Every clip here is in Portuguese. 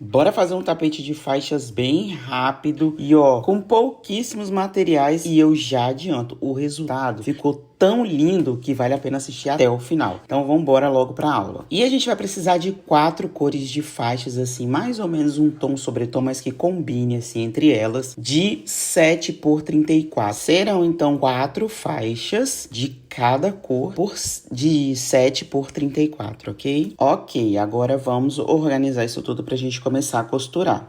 Bora fazer um tapete de faixas bem rápido e ó, com pouquíssimos materiais e eu já adianto, o resultado ficou tão lindo que vale a pena assistir até o final. Então vamos embora logo para a aula. E a gente vai precisar de 4 cores de faixas assim, mais ou menos um tom sobre tom, mas que combine assim entre elas, de 7 por 34. Serão então 4 faixas de cada cor de 7 por 34, ok? Ok, agora vamos organizar isso tudo pra gente começar a costurar.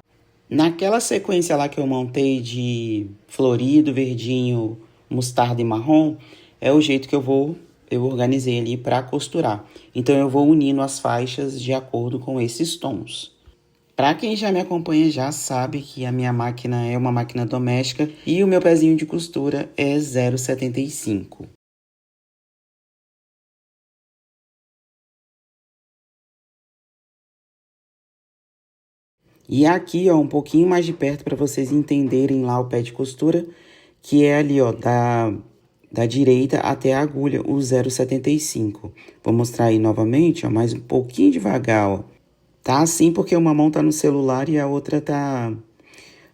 Naquela sequência lá que eu montei de florido, verdinho, mostarda e marrom, é o jeito que eu organizei ali para costurar. Então eu vou unindo as faixas de acordo com esses tons. Para quem já me acompanha já sabe que a minha máquina é uma máquina doméstica e o meu pezinho de costura é 0,75. E aqui, ó, um pouquinho mais de perto para vocês entenderem lá o pé de costura, que é ali, ó, da direita até a agulha, o 0,75. Vou mostrar aí novamente, ó, mais um pouquinho devagar, ó. Tá assim porque uma mão tá no celular e a outra tá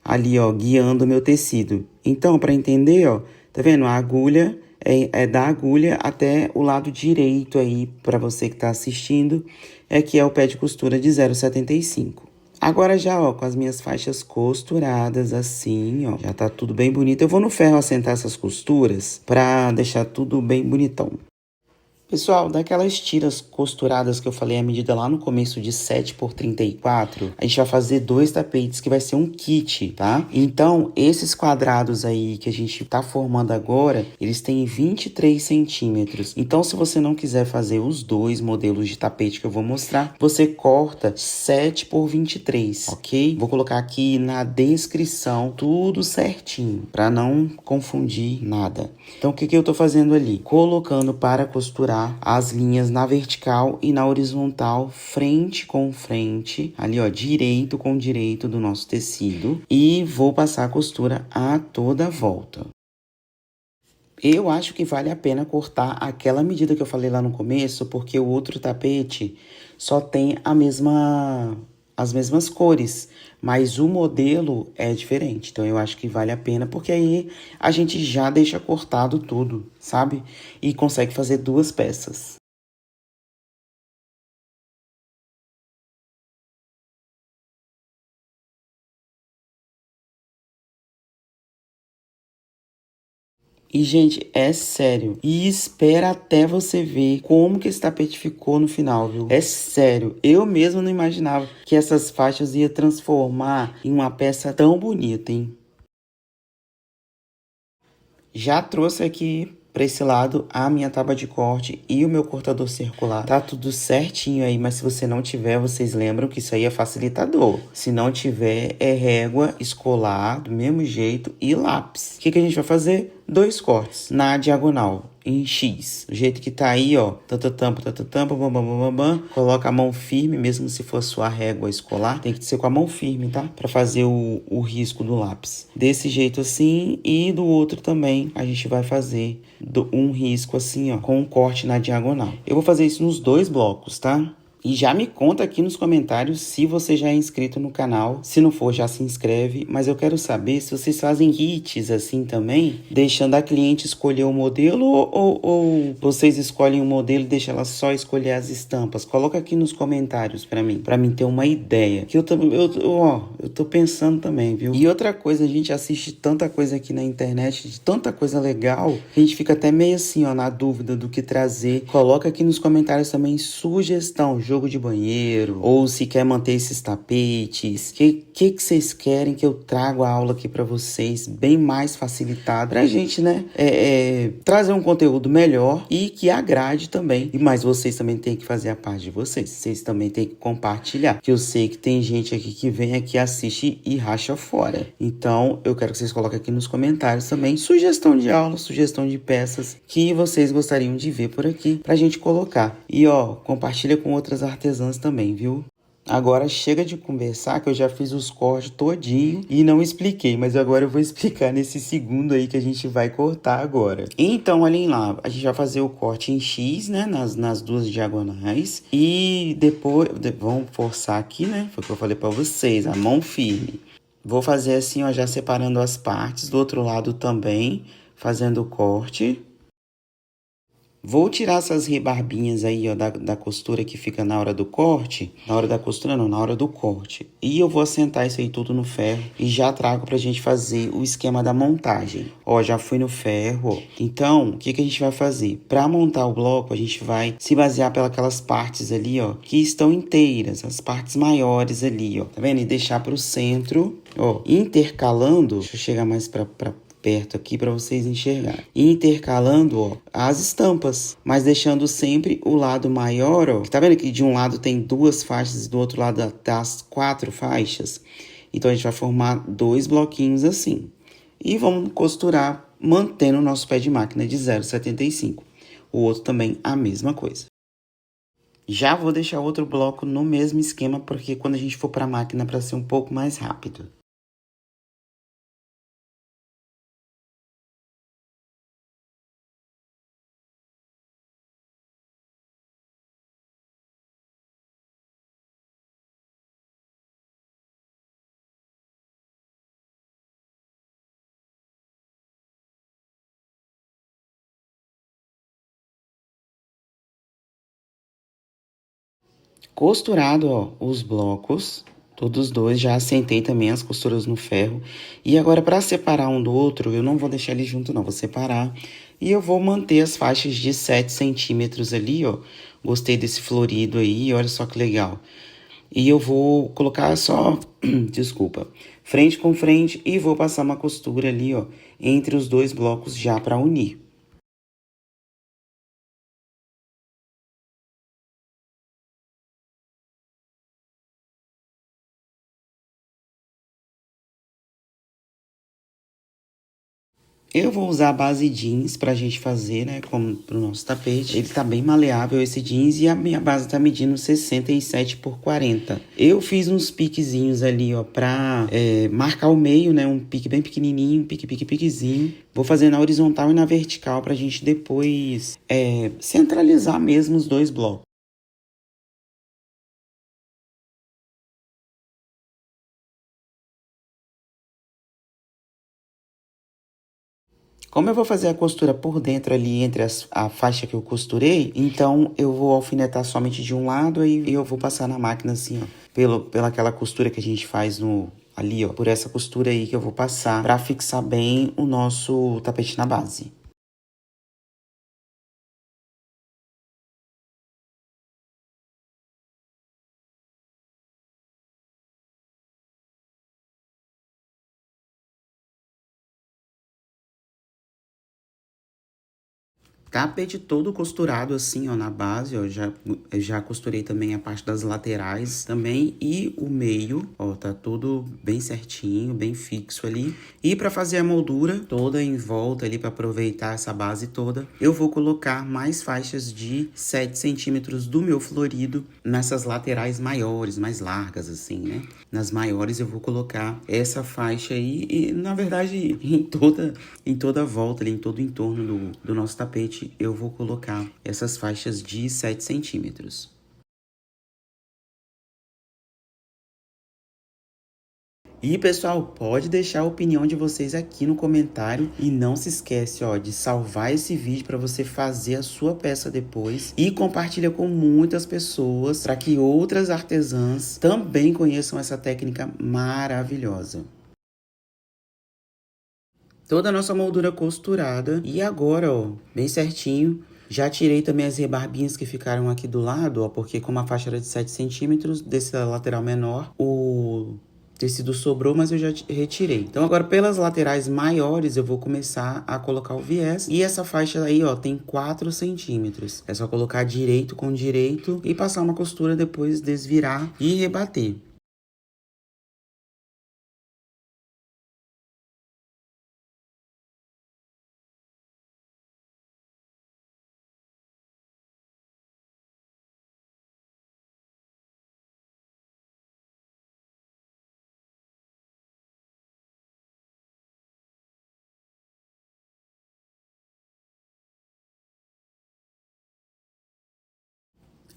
ali, ó, guiando o meu tecido. Então, para entender, ó, tá vendo? A agulha é da agulha até o lado direito aí, para você que tá assistindo, é que é o pé de costura de 0,75. Agora já, ó, com as minhas faixas costuradas assim, ó, já tá tudo bem bonito. Eu vou no ferro assentar essas costuras pra deixar tudo bem bonitão. Pessoal, daquelas tiras costuradas que eu falei a medida lá no começo de 7 por 34, a gente vai fazer 2 tapetes que vai ser um kit, tá? Então, esses quadrados aí que a gente tá formando agora, eles têm 23 centímetros. Então, se você não quiser fazer os 2 modelos de tapete que eu vou mostrar, você corta 7 por 23, ok? Vou colocar aqui na descrição tudo certinho, para não confundir nada. Então, o que eu tô fazendo ali? Colocando para costurar as linhas na vertical e na horizontal, frente com frente, ali ó, direito com direito do nosso tecido, e vou passar a costura a toda a volta. Eu acho que vale a pena cortar aquela medida que eu falei lá no começo, porque o outro tapete só tem as mesmas cores, mas o modelo é diferente. Então eu acho que vale a pena, porque aí a gente já deixa cortado tudo, sabe? E consegue fazer 2 peças. E, gente, é sério. E espera até você ver como que esse tapete ficou no final, viu? É sério. Eu mesmo não imaginava que essas faixas ia transformar em uma peça tão bonita, hein? Já trouxe aqui para esse lado a minha tábua de corte e o meu cortador circular. Tá tudo certinho aí, mas se você não tiver, vocês lembram que isso aí é facilitador. Se não tiver, é régua escolar do mesmo jeito e lápis. O que a gente vai fazer? 2 cortes na diagonal, em X. Do jeito que tá aí, ó. Tanta tampa, bam, bam, bam, bam, bam. Coloca a mão firme, mesmo se for a sua régua escolar. Tem que ser com a mão firme, tá? Pra fazer o risco do lápis. Desse jeito assim, e do outro também, a gente vai fazer um risco assim, ó, com um corte na diagonal. Eu vou fazer isso nos 2 blocos, tá? E já me conta aqui nos comentários se você já é inscrito no canal. Se não for, já se inscreve. Mas eu quero saber se vocês fazem kits assim também, deixando a cliente escolher o modelo ou vocês escolhem o modelo e deixam ela só escolher as estampas. Coloca aqui nos comentários pra mim ter uma ideia. Que eu tô pensando também, viu? E outra coisa, a gente assiste tanta coisa aqui na internet, de tanta coisa legal, que a gente fica até meio assim, ó, na dúvida do que trazer. Coloca aqui nos comentários também sugestão, jogo de banheiro, ou se quer manter esses tapetes, que vocês querem que eu trago a aula aqui para vocês, bem mais facilitada, pra gente, né, trazer um conteúdo melhor e que agrade também. Mas vocês também têm que fazer a parte de vocês também têm que compartilhar, que eu sei que tem gente aqui que vem aqui, assiste e racha fora. Então, eu quero que vocês coloquem aqui nos comentários também sugestão de aula, sugestão de peças que vocês gostariam de ver por aqui, pra gente colocar. E, ó, compartilha com outras artesãs também, viu? Agora chega de conversar que eu já fiz os cortes todinho e não expliquei, mas agora eu vou explicar nesse segundo aí que a gente vai cortar agora. Então, olhem lá, a gente vai fazer o corte em X, né, nas duas diagonais e depois, vamos forçar aqui, né, foi o que eu falei pra vocês, a mão firme. Vou fazer assim, ó, já separando as partes, do outro lado também, fazendo o corte. Vou tirar essas rebarbinhas aí, ó, da costura que fica na hora do corte. Na hora da costura não, na hora do corte. E eu vou assentar isso aí tudo no ferro e já trago pra gente fazer o esquema da montagem. Ó, já fui no ferro, ó. Então, o que que a gente vai fazer? Pra montar o bloco, a gente vai se basear pelas partes ali, ó, que estão inteiras, as partes maiores ali, ó. Tá vendo? E deixar pro centro, ó, intercalando. Deixa eu chegar mais pra perto aqui para vocês enxergarem. Intercalando, ó, as estampas, mas deixando sempre o lado maior, ó. Tá vendo que de um lado tem duas faixas e do outro lado das 4 faixas? Então a gente vai formar 2 bloquinhos assim. E vamos costurar mantendo o nosso pé de máquina de 0,75. O outro também a mesma coisa. Já vou deixar outro bloco no mesmo esquema, porque quando a gente for para a máquina para ser um pouco mais rápido. Costurado, ó, os blocos, todos dois, já assentei também as costuras no ferro. E agora, para separar um do outro, eu não vou deixar ele junto, não, vou separar. E eu vou manter as faixas de 7 centímetros ali, ó. Gostei desse florido aí, olha só que legal. E eu vou colocar só, desculpa, frente com frente e vou passar uma costura ali, ó, entre os dois blocos já para unir. Eu vou usar a base jeans pra gente fazer, né, como pro nosso tapete. Ele tá bem maleável esse jeans e a minha base tá medindo 67 por 40. Eu fiz uns piquezinhos ali, ó, pra marcar o meio, né, um pique bem pequenininho, piquezinho. Vou fazer na horizontal e na vertical pra gente depois centralizar mesmo os dois blocos. Como eu vou fazer a costura por dentro ali entre a faixa que eu costurei, então eu vou alfinetar somente de um lado e eu vou passar na máquina assim, ó, pela aquela costura que a gente faz no ali, ó, por essa costura aí que eu vou passar para fixar bem o nosso tapete na base. Tapete todo costurado assim, ó, na base, ó, já costurei também a parte das laterais também e o meio, ó, tá tudo bem certinho, bem fixo ali. E para fazer a moldura toda em volta ali, para aproveitar essa base toda, eu vou colocar mais faixas de 7 centímetros do meu florido nessas laterais maiores, mais largas assim, né? Nas maiores eu vou colocar essa faixa aí e, na verdade, em toda a volta ali, em todo o entorno do nosso tapete, eu vou colocar essas faixas de 7 centímetros. E pessoal, pode deixar a opinião de vocês aqui no comentário e não se esquece, ó, de salvar esse vídeo para você fazer a sua peça depois e compartilha com muitas pessoas para que outras artesãs também conheçam essa técnica maravilhosa. Toda a nossa moldura costurada e agora, ó, bem certinho. Já tirei também as rebarbinhas que ficaram aqui do lado, ó, porque como a faixa era de 7 centímetros, desse lateral menor, o tecido sobrou, mas eu já retirei. Então agora pelas laterais maiores eu vou começar a colocar o viés. E essa faixa aí, ó, tem 4 centímetros. É só colocar direito com direito e passar uma costura, depois desvirar e rebater.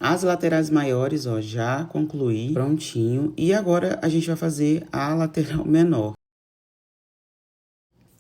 As laterais maiores, ó, já concluí, prontinho. E agora a gente vai fazer a lateral menor.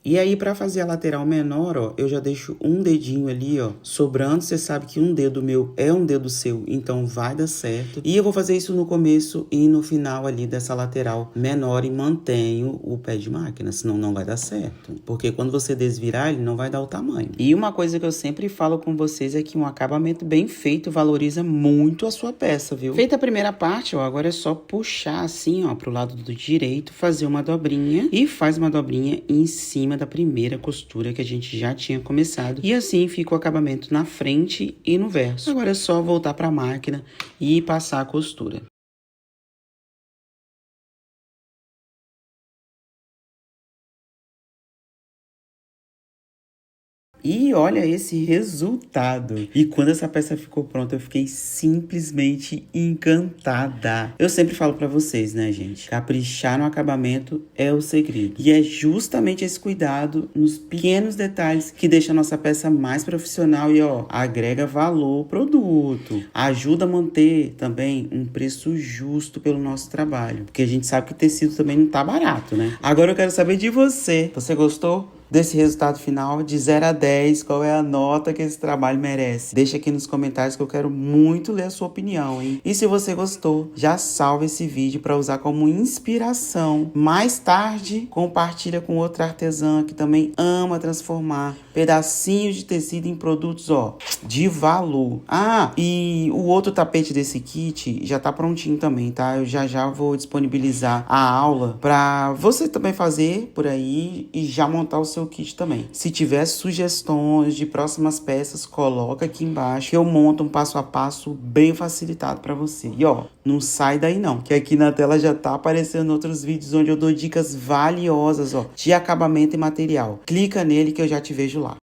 E aí, pra fazer a lateral menor, ó, eu já deixo um dedinho ali, ó, sobrando. Você sabe que um dedo meu é um dedo seu, então vai dar certo. E eu vou fazer isso no começo e no final ali dessa lateral menor e mantenho o pé de máquina, senão não vai dar certo. Porque quando você desvirar, ele não vai dar o tamanho. E uma coisa que eu sempre falo com vocês é que um acabamento bem feito valoriza muito a sua peça, viu? Feita a primeira parte, ó, agora é só puxar assim, ó, pro lado do direito, fazer uma dobrinha e faz uma dobrinha em cima da primeira costura que a gente já tinha começado. E assim fica o acabamento na frente e no verso. Agora é só voltar para a máquina e passar a costura. E olha esse resultado. E quando essa peça ficou pronta, eu fiquei simplesmente encantada. Eu sempre falo pra vocês, né, gente? Caprichar no acabamento é o segredo. E é justamente esse cuidado nos pequenos detalhes que deixa a nossa peça mais profissional e, ó, agrega valor ao produto. Ajuda a manter também um preço justo pelo nosso trabalho. Porque a gente sabe que tecido também não tá barato, né? Agora eu quero saber de você. Você gostou desse resultado final? De 0 a 10, qual é a nota que esse trabalho merece? Deixa aqui nos comentários que eu quero muito ler a sua opinião, hein? E se você gostou, já salva esse vídeo para usar como inspiração. Mais tarde, compartilha com outra artesã que também ama transformar pedacinhos de tecido em produtos, ó, de valor. Ah, e o outro tapete desse kit já tá prontinho também, tá? Eu já vou disponibilizar a aula para você também fazer por aí e já montar o seu kit também. Se tiver sugestões de próximas peças, coloca aqui embaixo que eu monto um passo a passo bem facilitado para você. E ó, não sai daí não, que aqui na tela já tá aparecendo outros vídeos onde eu dou dicas valiosas, ó, de acabamento e material. Clica nele que eu já te vejo lá.